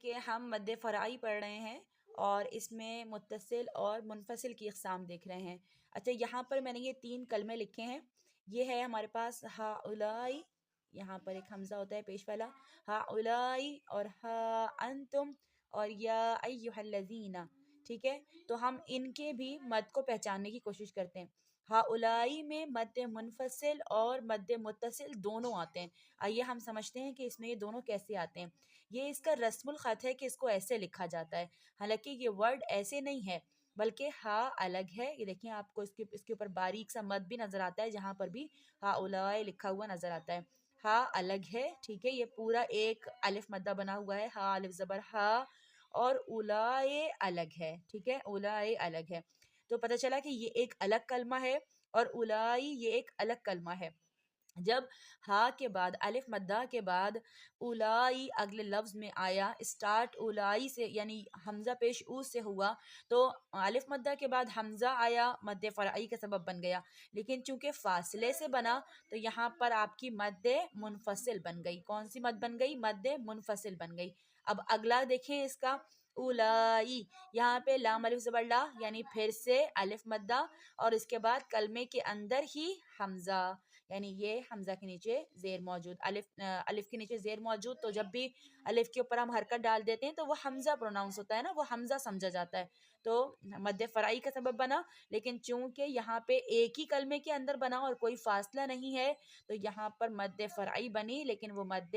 کہ ہم مد فرعی پڑھ رہے ہیں اور اس میں متصل اور منفصل کی اقسام دیکھ رہے ہیں. اچھا یہاں پر میں نے یہ 3 کلمے لکھے ہیں. یہ ہے ہمارے پاس ہا اولائی، یہاں پر ایک حمزہ ہوتا ہے پیش والا، ہا اولائی اور ہا انتم اور یا ایہا الذین. ٹھیک ہے، تو ہم ان کے بھی مد کو پہچاننے کی کوشش کرتے ہیں. ہا اولائی میں مد منفصل اور مد متصل دونوں آتے ہیں. آئیے ہم سمجھتے ہیں کہ اس میں یہ دونوں کیسے آتے ہیں. یہ اس کا رسم الخط ہے کہ اس کو ایسے لکھا جاتا ہے، حالانکہ یہ ورڈ ایسے نہیں ہے بلکہ ہا الگ ہے. یہ دیکھیں آپ کو اس کے اوپر باریک سا مد بھی نظر آتا ہے، جہاں پر بھی ہا اولائے لکھا ہوا نظر آتا ہے. ہا الگ ہے، ٹھیک ہے، یہ پورا ایک الف مدہ بنا ہوا ہے، ہا الف زبر ہا، اور اولائے الگ ہے. ٹھیک ہے، اولائے الگ ہے. تو پتہ چلا کہ یہ ایک الگ کلمہ ہے اور اولائی یہ ایک الگ کلمہ ہے. جب ہا کے بعد الف مدہ کے بعد اولائی اگلے لفظ میں آیا، اسٹارٹ اولائی سے یعنی حمزہ پیش او سے ہوا، تو الف مدہ کے بعد حمزہ آیا، مد فرعی کا سبب بن گیا. لیکن چونکہ فاصلے سے بنا تو یہاں پر آپ کی مد منفصل بن گئی. کون سی مد بن گئی؟ مد منفصل بن گئی. اب اگلا دیکھیں اس کا اولائی، یہاں پہ لام الف زبر لا یعنی پھر سے الف مدہ اور اس کے بعد کلمے کے اندر ہی حمزہ، یعنی یہ حمزہ کے نیچے زیر موجود، الف کے نیچے زیر موجود. تو جب بھی الف کے اوپر ہم حرکت ڈال دیتے ہیں تو وہ حمزہ پروناؤنس ہوتا ہے نا، وہ حمزہ سمجھا جاتا ہے. تو مد فرعی کا سبب بنا، لیکن چونکہ یہاں پہ ایک ہی کلمے کے اندر بنا اور کوئی فاصلہ نہیں ہے تو یہاں پر مد فرعی بنی لیکن وہ مد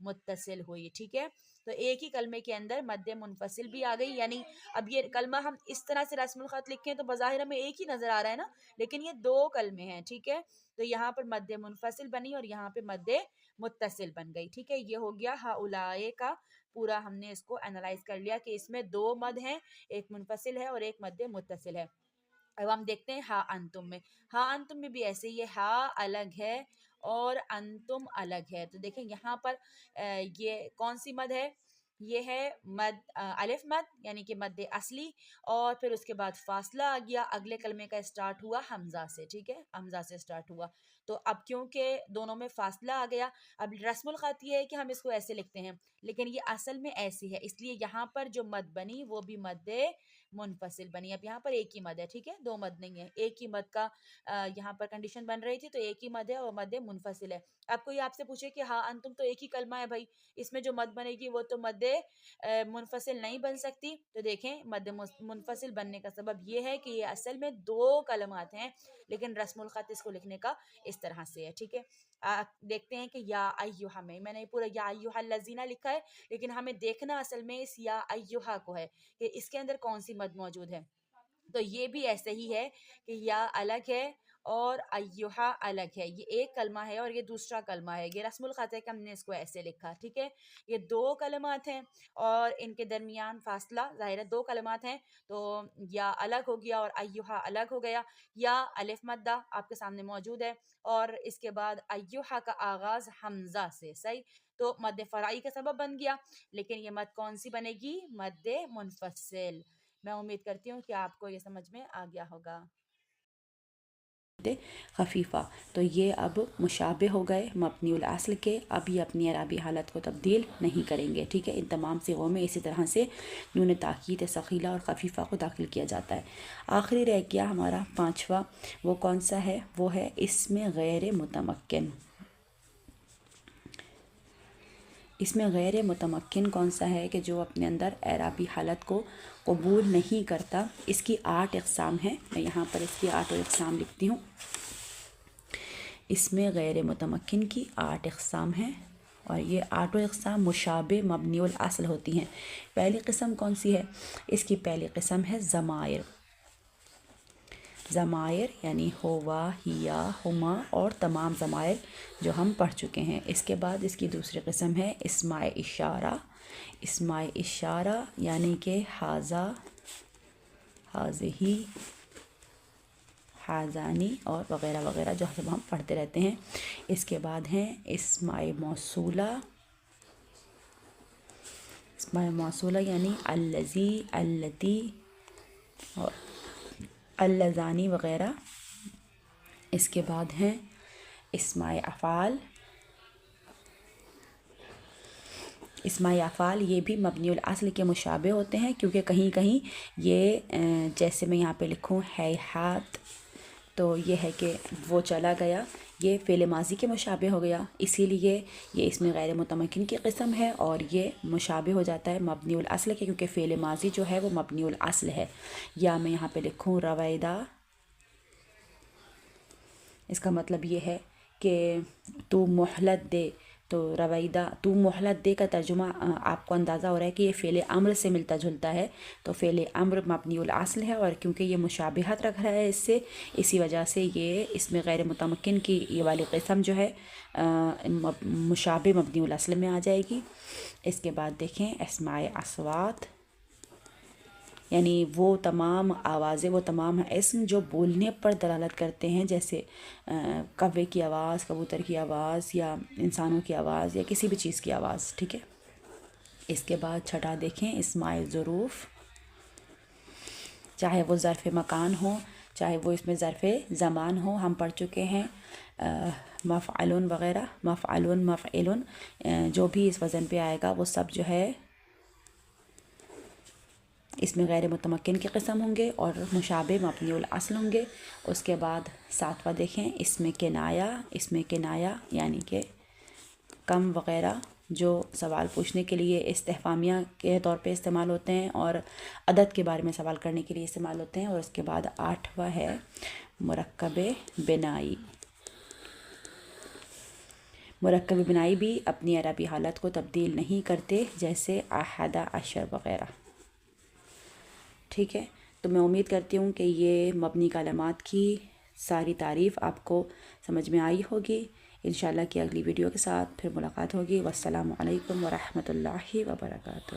متصل ہوئی. ٹھیک ہے، تو ایک ہی کلمے کے اندر مد منفصل بھی آ گئی. یعنی اب یہ کلمہ ہم اس طرح سے رسم الخط لکھیں تو بظاہر ہمیں ایک ہی نظر آ رہا ہے نا، لیکن یہ 2 کلمے ہیں. ٹھیک ہے، تو یہاں پر مد منفصل بنی اور یہاں پہ مد متصل بن گئی. ٹھیک ہے، یہ ہو گیا ہا اولائے کا پورا. ہم نے اس کو انالائز کر لیا کہ اس میں 2 مد ہیں، ایک منفصل ہے اور ایک مد متصل ہے. اب ہم دیکھتے ہیں ہا انتم میں. ہا انتم میں بھی ایسے ہی ہے، ہا الگ ہے اور انتم الگ ہے. تو دیکھیں یہاں پر یہ کون سی مد ہے؟ یہ ہے مد الف مد یعنی کہ مد اصلی، اور پھر اس کے بعد فاصلہ آ گیا، اگلے کلمے کا اسٹارٹ ہوا حمزہ سے. ٹھیک ہے، حمزہ سے اسٹارٹ ہوا. تو اب کیونکہ دونوں میں فاصلہ آ گیا، اب رسم الخط یہ ہے کہ ہم اس کو ایسے لکھتے ہیں، لیکن یہ اصل میں ایسی ہے، اس لیے یہاں پر جو مد بنی وہ بھی مد منفصل بنی. اب یہاں پر ایک ہی مد ہے، ٹھیک ہے، 2 مد نہیں ہے، ایک ہی مد کا یہاں پر کنڈیشن بن رہی تھی، تو ایک ہی مد ہے اور مد منفصل ہے. اب کوئی آپ سے پوچھے کہ ہاں انتم تو ایک ہی کلمہ ہے بھائی، اس میں جو مد بنے گی وہ تو مد منفصل نہیں بن سکتی. تو دیکھیں مد منفصل بننے کا سبب یہ ہے کہ یہ اصل میں 2 کلمات ہیں، لیکن رسم الخط اس کو لکھنے کا اس طرح سے ہے. ٹھیک ہے، دیکھتے ہیں کہ یا ایہا میں نے پورا یا ایہا الذین لکھا ہے، لیکن ہمیں دیکھنا اصل میں اس یا ایہا کو ہے کہ اس کے اندر کون سی مد موجود ہے. تو یہ بھی ایسے ہی ہے کہ یا الگ ہے اور ایہا الگ ہے. یہ ایک کلمہ ہے اور یہ دوسرا کلمہ ہے. یہ رسم الخط ہے کہ ہم نے اس کو ایسے لکھا. ٹھیک ہے، یہ 2 کلمات ہیں اور ان کے درمیان فاصلہ ظاہر ہے 2 کلمات ہیں، تو یا الگ ہو گیا اور ایہا الگ ہو گیا. یا الف مدہ آپ کے سامنے موجود ہے اور اس کے بعد ایہا کا آغاز حمزہ سے، صحیح، تو مد فرعی کا سبب بن گیا. لیکن یہ مد کون سی بنے گی؟ مد منفصل. میں امید کرتی ہوں کہ آپ کو یہ سمجھ میں آ گیا ہوگا. خفیفہ. تو یہ اب مشابہ ہو گئے مبنی الاصل کے، اب یہ اپنی اعرابی حالت کو تبدیل نہیں کریں گے. ٹھیک ہے، ان تمام صیغوں میں اسی طرح سے نون تاکید ثقیلہ اور خفیفہ کو داخل کیا جاتا ہے. آخری رہ گیا ہمارا 5واں، وہ کون سا ہے؟ وہ ہے اسم غیر متمکن. اس میں غیر متمکن کون سا ہے کہ جو اپنے اندر اعرابی حالت کو قبول نہیں کرتا؟ اس کی 8 اقسام ہیں. میں یہاں پر اس کی 8 اقسام لکھتی ہوں. اس میں غیر متمکن کی 8 اقسام ہیں اور یہ 8 اقسام مشابہ مبنی الاصل ہوتی ہیں. پہلی قسم کون سی ہے؟ اس کی پہلی قسم ہے ضمائر. ضمائر یعنی ہوا، ہیا، ہما اور تمام ضمائر جو ہم پڑھ چکے ہیں. اس کے بعد اس کی دوسری قسم ہے اسماء اشارہ. اسماء اشارہ یعنی کہ ہاذا، ہاذہی، ہاذانی اور وغیرہ وغیرہ جو ہم پڑھتے رہتے ہیں. اس کے بعد ہیں اسماء موصولہ. اسماء موصولہ یعنی الذی، اللتی اور اللذانی وغیرہ. اس کے بعد ہیں اسماء افعال. اسماء افعال یہ بھی مبنی الاصل کے مشابہ ہوتے ہیں، کیونکہ کہیں کہیں یہ جیسے میں یہاں پہ لکھوں ہیہات، تو یہ ہے کہ وہ چلا گیا، یہ فعل ماضی کے مشابہ ہو گیا، اسی لیے یہ اس میں غیر متمکن کی قسم ہے اور یہ مشابہ ہو جاتا ہے مبنی الاصل کے، کیونکہ فعل ماضی جو ہے وہ مبنی الاصل ہے۔ یا میں یہاں پہ لکھوں رویدہ، اس کا مطلب یہ ہے کہ تو مہلت دے، تو رویدہ تو مہلت دے کا ترجمہ آپ کو اندازہ ہو رہا ہے کہ یہ فعل امر سے ملتا جلتا ہے، تو فعل امر مبنی الاصل ہے، اور کیونکہ یہ مشابہت رکھ رہا ہے اس سے، اسی وجہ سے یہ اس میں غیر متمکن کی یہ والی قسم جو ہے مشابہ مبنی الاصل میں آ جائے گی۔ اس کے بعد دیکھیں اسماء اصوات، یعنی وہ تمام آوازیں، وہ تمام اسم جو بولنے پر دلالت کرتے ہیں، جیسے کوے کی آواز، کبوتر کی آواز، یا انسانوں کی آواز، یا کسی بھی چیز کی آواز، ٹھیک ہے۔ اس کے بعد چھٹا دیکھیں اسماء ظروف، چاہے وہ ظرف مکان ہو، چاہے وہ اس میں ظرف زمان ہو، ہم پڑھ چکے ہیں مفعلون وغیرہ، مفعلون، مفعلون، جو بھی اس وزن پہ آئے گا وہ سب جو ہے اس میں غیر متمکن کی قسم ہوں گے اور مشابہ مبنی الاصل ہوں گے۔ اس کے بعد ساتواں دیکھیں اس میں کنایا، اس میں کنایا یعنی کہ کم وغیرہ جو سوال پوچھنے کے لیے استفہامیہ کے طور پہ استعمال ہوتے ہیں اور عدد کے بارے میں سوال کرنے کے لیے استعمال ہوتے ہیں۔ اور اس کے بعد آٹھواں ہے مرکب بنائی۔ مرکب بنائی بھی اپنی عربی حالت کو تبدیل نہیں کرتے، جیسے احد عشر وغیرہ، ٹھیک ہے۔ تو میں امید کرتی ہوں کہ یہ مبنی کلمات کی ساری تعریف آپ کو سمجھ میں آئی ہوگی۔ انشاءاللہ کی اگلی ویڈیو کے ساتھ پھر ملاقات ہوگی۔ والسلام علیکم ورحمۃ اللہ وبرکاتہ۔